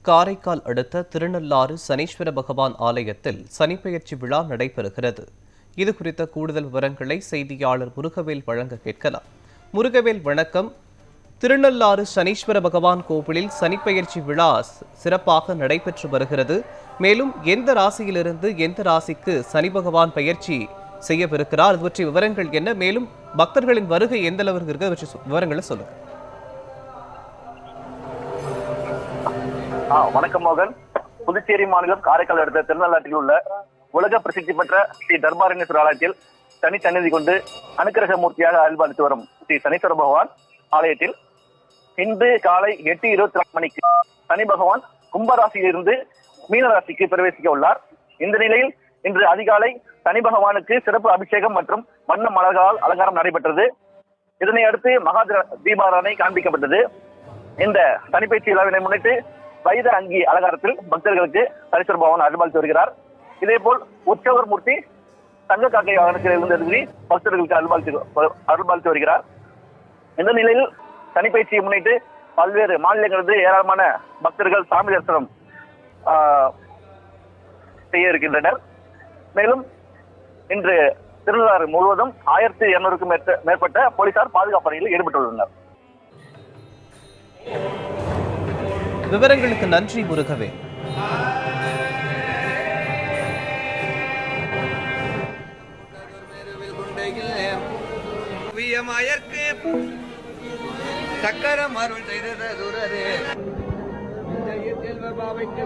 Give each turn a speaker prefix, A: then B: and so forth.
A: காரைக்கால் அடுத்த திருநள்ளாறு சனீஸ்வர பகவான் ஆலயத்தில் சனிப்பெயர்ச்சி விழா நடைபெறுகிறது. இதுகுறித்த கூடுதல் விவரங்களை செய்தியாளர் முருகவேல் வழங்க கேட்கலாம். முருகவேல், வணக்கம். திருநள்ளாறு சனீஸ்வர பகவான் கோவிலில் சனிப்பெயர்ச்சி விழா சிறப்பாக நடைபெற்று வருகிறது. மேலும் எந்த ராசியிலிருந்து எந்த ராசிக்கு சனி பகவான் பெயர்ச்சி செய்யவிருக்கிறார், அது பற்றிய விவரங்கள் என்ன? மேலும் பக்தர்களின் வருகை எந்த அளவிற்கு இருக்கு, விவரங்களை சொல்லுங்க.
B: வணக்கம் மோகன். புதுச்சேரி மாநிலம் காரைக்கால் அடுத்த திருநள்ளாற்றில் உள்ள உலக பிரசித்தி பெற்ற ஸ்ரீ தர்பாரண்யேஸ்வரர் ஆலயத்தில் தனி சந்நிதி கொண்டு அனுக்கிரக மூர்த்தியாக அருள்பாலித்து வரும் ஸ்ரீ சனீஸ்வர பகவான் ஆலயத்தில் இன்று காலை 8:24 மணிக்கு சனி பகவான் கும்பராசியிலிருந்து மீனராசிக்கு பிரவேசிக்க உள்ளார். இந்த நிலையில் இன்று அதிகாலை சனி பகவானுக்கு சிறப்பு அபிஷேகம் மற்றும் வண்ண மலர்களால் அலங்காரம் நடைபெற்றது. இதனை அடுத்து மகா தீபாராதனை காண்பிக்கப்பட்டது. இந்த சனிப்பெயர்ச்சி விழாவினை முன்னிட்டு வைர அங்கி அலங்காரத்தில் பக்தர்களுக்கு சனீஸ்வர பகவான் அருள்பாலித்து வருகிறார். இதே போல் உற்சவர் மூர்த்தி தங்க காக்கை வாகனத்திலிருந்து பக்தர்களுக்கு அருள்பாலித்து வருகிறார். இந்த நிலையில் சனிப்பெயர்ச்சியை முன்னிட்டு பல்வேறு மாநிலங்களிலிருந்து ஏராளமான பக்தர்கள் சாமி தரிசனம் செய்ய இருக்கின்றனர். மேலும் இன்று திருநள்ளாறு முழுவதும் 1200க்கும் மேற்பட்ட போலீசார் பாதுகாப்பு பணியில் ஈடுபட்டுள்ளனர்.
A: விவரங்களுக்கு நன்றி முருகவே.
C: சக்கரம் அருள் செய்தது துரரே செல்வ பாவைக்கு